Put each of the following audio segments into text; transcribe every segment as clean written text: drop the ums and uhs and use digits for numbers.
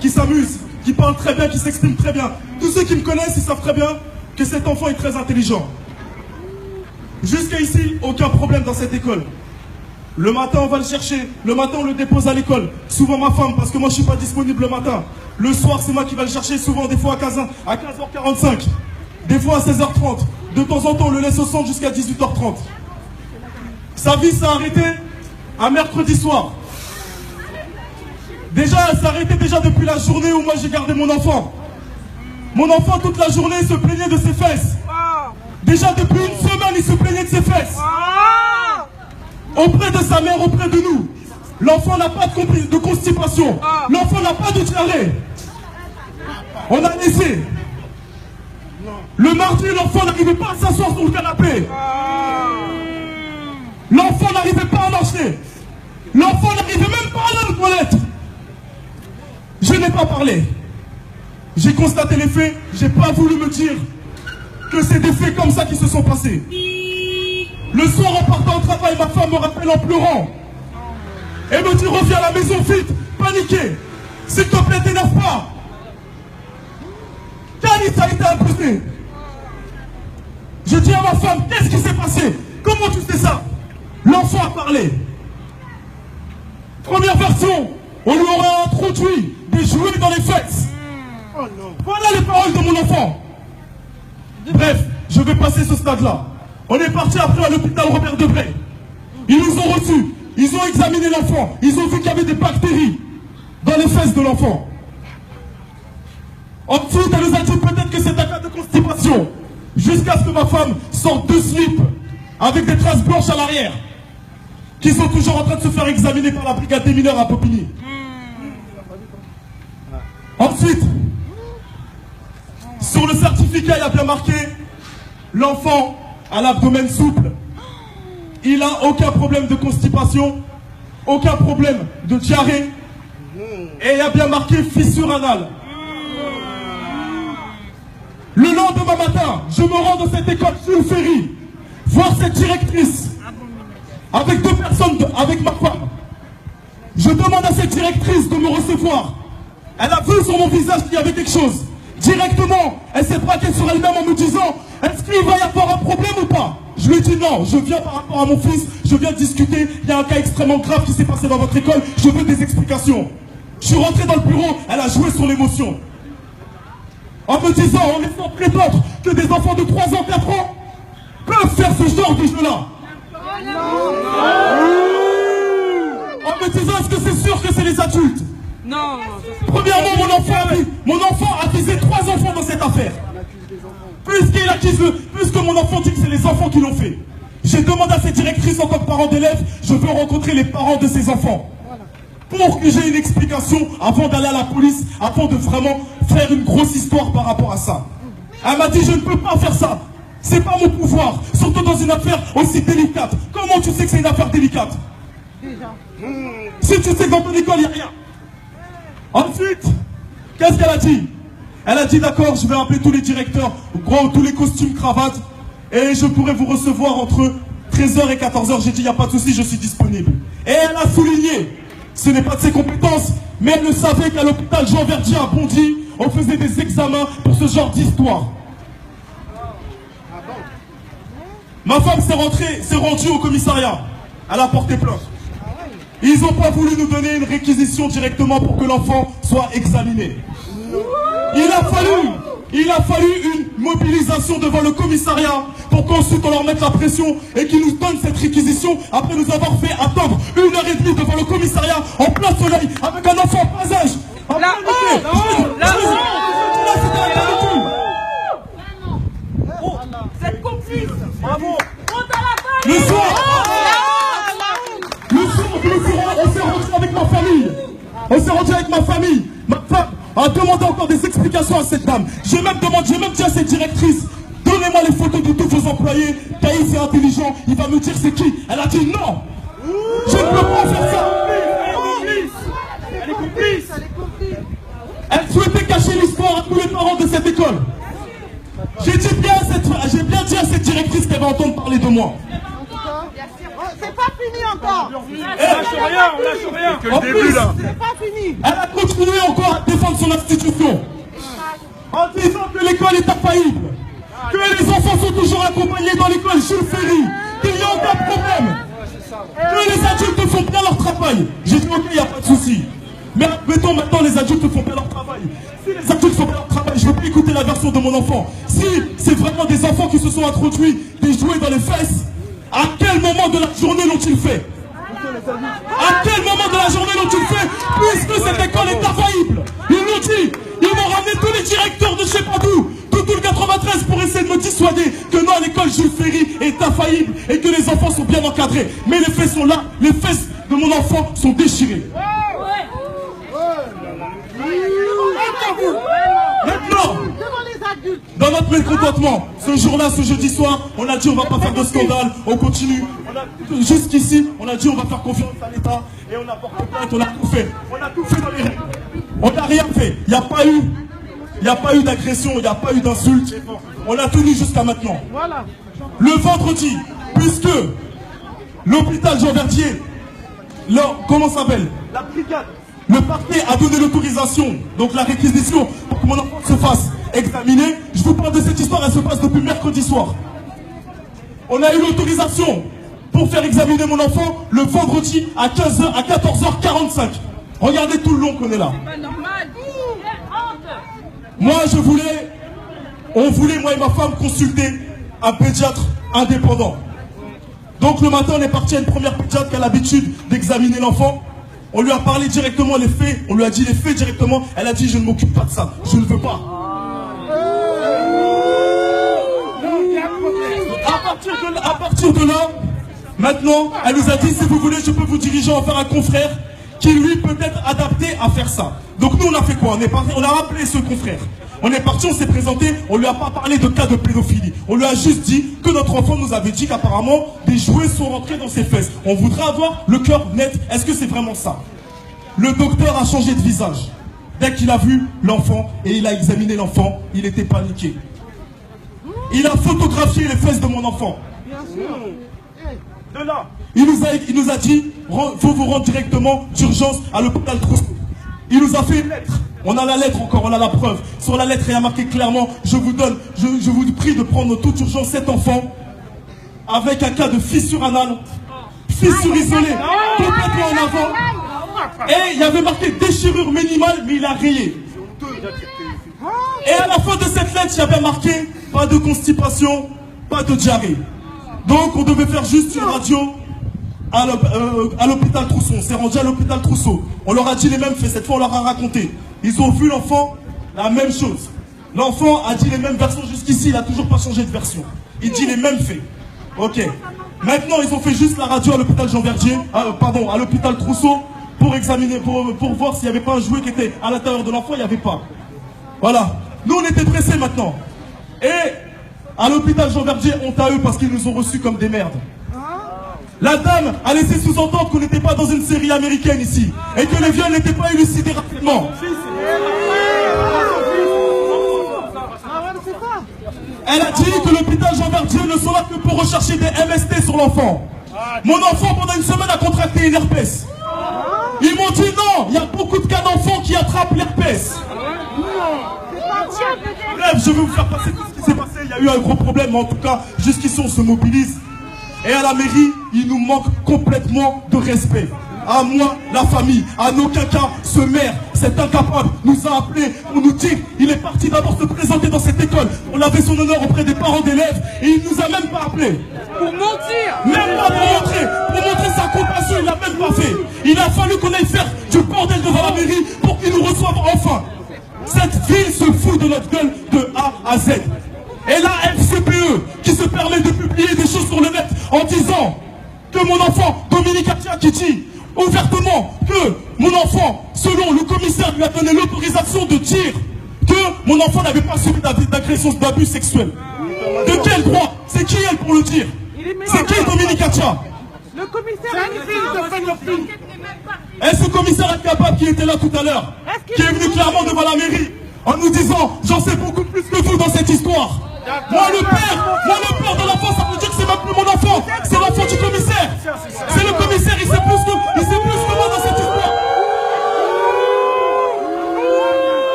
qui s'amuse, qui parle très bien, qui s'exprime très bien. Tous ceux qui me connaissent, ils savent très bien que cet enfant est très intelligent. Jusqu'à ici, aucun problème dans cette école. Le matin, on va le chercher. Le matin, on le dépose à l'école. Souvent ma femme, parce que moi, je ne suis pas disponible le matin. Le soir, c'est moi qui va le chercher, souvent, des fois à 15h45. Des fois à 16h30. De temps en temps, on le laisse au centre jusqu'à 18h30. Sa vie s'est arrêtée un mercredi soir. Déjà, elle s'est arrêtée déjà depuis la journée où moi, j'ai gardé mon enfant. Mon enfant, toute la journée, se plaignait de ses fesses. Déjà, depuis une semaine, il se plaignait de ses fesses. Auprès de sa mère, auprès de nous. L'enfant n'a pas de constipation. L'enfant n'a pas de diarrhée. On a laissé. Le mardi, l'enfant n'arrivait pas à s'asseoir sur le canapé. L'enfant n'arrivait pas à marcher. L'enfant n'arrivait même pas à aller aux toilettes. Je n'ai pas parlé. J'ai constaté les faits. J'ai pas voulu me dire que c'est des faits comme ça qui se sont passés. Le soir, en partant au travail, ma femme me rappelle en pleurant. Elle me dit, reviens à la maison vite, paniqué. S'il te plaît, t'énerve pas. Calice a été imposé. Je dis à ma femme, qu'est-ce qui s'est passé? Comment tu sais ça? L'enfant a parlé. Première version, on lui aurait introduit des jouets dans les fesses. Voilà les paroles de mon enfant. Bref, je vais passer ce stade-là. On est parti après à l'hôpital Robert Debré. Ils nous ont reçus. Ils ont examiné l'enfant. Ils ont vu qu'il y avait des bactéries dans les fesses de l'enfant. Ensuite, elle nous a dit peut-être que c'est un cas de constipation. Jusqu'à ce que ma femme sorte deux slips avec des traces blanches à l'arrière, qui sont toujours en train de se faire examiner par la brigade des mineurs à Popigny. Ensuite, sur le certificat, il y a bien marqué l'enfant à l'abdomen souple. Il n'a aucun problème de constipation, aucun problème de diarrhée. Et il y a bien marqué fissure anale. Le lendemain matin, je me rends dans cette école sur le ferry, voir cette directrice, avec deux personnes, avec ma femme. Je demande à cette directrice de me recevoir. Elle a vu sur mon visage qu'il y avait quelque chose. Directement, elle s'est braquée sur elle-même en me disant, est-ce qu'il va y avoir un problème ou pas? Je lui ai dit non, je viens par rapport à mon fils, je viens discuter, il y a un cas extrêmement grave qui s'est passé dans votre école, je veux des explications. Je suis rentré dans le bureau, elle a joué sur l'émotion. En me disant, en laissant prétendre que des enfants de 3 ans, 4 ans peuvent faire ce genre de jeu-là. En me disant, est-ce que c'est sûr que c'est les adultes? Non. Premièrement, mon enfant a visé 3 enfants dans cette affaire. Puisque mon enfant dit que c'est les enfants qui l'ont fait. J'ai demandé à cette directrice en tant que parent d'élève, je veux rencontrer les parents de ces enfants. Pour que j'ai une explication avant d'aller à la police, avant de vraiment faire une grosse histoire par rapport à ça. Elle m'a dit, je ne peux pas faire ça. C'est pas mon pouvoir, surtout dans une affaire aussi délicate. Comment tu sais que c'est une affaire délicate? Si tu sais que dans ton école, il n'y a rien. Ensuite, qu'est-ce qu'elle a dit? Elle a dit, d'accord, je vais appeler tous les directeurs, tous les costumes, cravates, et je pourrai vous recevoir entre 13h et 14h. J'ai dit, il n'y a pas de souci, je suis disponible. Et elle a souligné, ce n'est pas de ses compétences, mais elle le savait qu'à l'hôpital Jean Verdier à Bondy, on faisait des examens pour ce genre d'histoire. Ma femme s'est rendue au commissariat. Elle a porté plainte. Ils n'ont pas voulu nous donner une réquisition directement pour que l'enfant soit examiné. Il a fallu une mobilisation devant le commissariat pour qu'ensuite on leur mette la pression et qu'ils nous donnent cette réquisition après nous avoir fait attendre 1h30 devant le commissariat en plein soleil avec un enfant pas âge. Vous êtes complices. Bravo. Le soir, on s'est rendu avec ma famille. Ma femme a demandé encore des explications à cette dame. J'ai même dit à cette directrice, donnez-moi les photos de tous vos employés. Caïs est intelligent, il va me dire c'est qui. Elle a dit non. Je ne peux pas faire ça. Elle est complice. Elle souhaitait cacher l'histoire à tous les parents de cette école. J'ai bien dit à cette directrice qu'elle va entendre parler de moi. C'est pas pas fini encore. On lâche rien, on lâche rien. Que le début là. C'est pas fini. Elle a continué encore à défendre son institution en disant que l'école est infaillible, que les enfants sont toujours accompagnés dans l'école Jules Ferry, qu'il n'y a aucun problème, que les adultes font bien leur travail. J'ai dit ok, il n'y a pas de souci. Mais admettons maintenant les adultes font bien leur travail. Si les adultes font bien leur travail, je ne veux plus écouter la version de mon enfant. Si c'est vraiment des enfants qui se sont introduits des jouets dans les fesses, à quel moment de la journée l'ont-ils fait? À quel moment de la journée l'ont-ils fait? Puisque cette école est infaillible. Ils l'ont dit. Ils m'ont ramené tous les directeurs de je sais pas d'où, de tout le 93 pour essayer de me dissuader que non, l'école Jules Ferry est infaillible et que les enfants sont bien encadrés. Mais les faits sont là, les fesses de mon enfant sont déchirées. Maintenant, dans notre mécontentement, ce jour-là, ce jeudi soir, on a dit on va pas faire de scandale, on continue. Jusqu'ici, on a dit on va faire confiance à l'État et on a porté plainte, on a tout fait. On a tout fait dans les règles. On n'a rien fait. Il n'y a pas eu d'agression, il n'y a pas eu d'insulte. On a tenu jusqu'à maintenant. Le vendredi, puisque l'hôpital Jean Verdier, comment ça s'appelle? La brigade. Le parquet a donné l'autorisation, donc la réquisition, pour que mon enfant se fasse examiner. Je vous parle de cette histoire, elle se passe depuis mercredi soir. On a eu l'autorisation pour faire examiner mon enfant le vendredi à 15h, à 14h45. Regardez tout le long qu'on est là. C'est pas normal. Moi, on voulait, moi et ma femme, consulter un pédiatre indépendant. Donc le matin, on est parti à une première pédiatre qui a l'habitude d'examiner l'enfant. On lui a parlé directement les faits, on lui a dit les faits directement. Elle a dit je ne m'occupe pas de ça, je ne veux pas. À partir de là, maintenant, elle nous a dit si vous voulez, je peux vous diriger en faire un confrère qui lui peut être adapté à faire ça. Donc nous on a fait quoi? On a rappelé ce confrère. On est parti, on s'est présenté, on lui a pas parlé de cas de pédophilie. On lui a juste dit que notre enfant nous avait dit qu'apparemment des jouets sont rentrés dans ses fesses. On voudrait avoir le cœur net. Est-ce que c'est vraiment ça? Le docteur a changé de visage. Dès qu'il a vu l'enfant et il a examiné l'enfant, il était paniqué. Il a photographié les fesses de mon enfant. De là, il nous a dit, faut vous rendre directement d'urgence à l'hôpital Trousseau. Il nous a fait une lettre. On a la lettre encore, on a la preuve. Sur la lettre, il y a marqué clairement, je vous prie de prendre toute urgence cet enfant avec un cas de fissure anale, fissure isolée, complètement en avant. Et il y avait marqué déchirure minimale, mais il a rayé. Et à la fin de cette lettre, il y avait marqué pas de constipation, pas de diarrhée. Donc on devait faire juste une radio à l'hôpital Trousseau. On s'est rendu à l'hôpital Trousseau. On leur a dit les mêmes faits. Cette fois, on leur a raconté. Ils ont vu l'enfant, la même chose. L'enfant a dit les mêmes versions jusqu'ici. Il n'a toujours pas changé de version. Il dit les mêmes faits. Ok. Maintenant, ils ont fait juste la radio à l'hôpital Jean Verdier, pardon, à l'hôpital Trousseau pour examiner, pour voir s'il n'y avait pas un jouet qui était à l'intérieur de l'enfant. Il n'y avait pas. Voilà. Nous, on était pressés maintenant. Et à l'hôpital Jean Verdier, honte à eux parce qu'ils nous ont reçus comme des merdes. La dame a laissé sous-entendre qu'on n'était pas dans une série américaine ici et que les viols n'étaient pas élucidés rapidement. Elle a dit que l'hôpital Jean Verdier ne sont là que pour rechercher des MST sur l'enfant. Mon enfant, pendant une semaine, a contracté une herpès. Ils m'ont dit non, il y a beaucoup de cas d'enfants qui attrapent l'herpès. Bref, je vais vous faire passer tout ce qui s'est passé. Il y a eu un gros problème, mais en tout cas, jusqu'ici, on se mobilise. Et à la mairie, il nous manque complètement de respect. À moi, la famille, à aucun cas, ce maire, cet incapable, nous a appelés pour nous dire il est parti d'abord se présenter dans cette école. On avait son honneur auprès des parents d'élèves et il nous a même pas appelé. Pour mentir. Même pas pour montrer sa compassion, il l'a même pas fait. Il a fallu qu'on aille faire du bordel devant la mairie pour qu'il nous reçoive enfin. Cette ville se fout de notre gueule de A à Z. Et la FCPE qui se permet de publier des choses sur le net en disant que mon enfant, Dominique Atia, qui dit ouvertement que mon enfant, selon le commissaire, lui a donné l'autorisation de dire que mon enfant n'avait pas subi d'agression, d'abus sexuels. De quel droit? C'est qui elle pour le dire? C'est qui Dominique Atia? Le commissaire Et ce commissaire incapable qui était là tout à l'heure, qui est venu clairement devant la mairie en nous disant j'en sais beaucoup plus que vous dans cette histoire. Moi le père de l'enfant, ça veut dire que c'est même plus mon enfant. C'est l'enfant du commissaire. C'est le commissaire, il sait plus que moi dans cette histoire.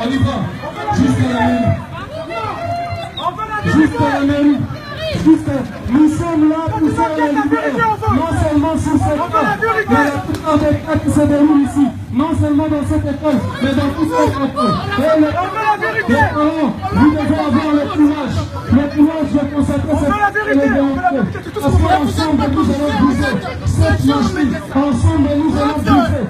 On y va, jusqu'à la mairie. Jusqu'à la mairie. Nous sommes là pour faire la vérité. Non seulement sur cette école, mais toute la vérité qui se déroule ici. Non seulement dans cette école, mais dans toute cette école. Les parents, vous devez avoir le courage de constater cette vérité. Parce qu'ensemble, nous allons bouger cette machine. Ensemble, nous allons bouger.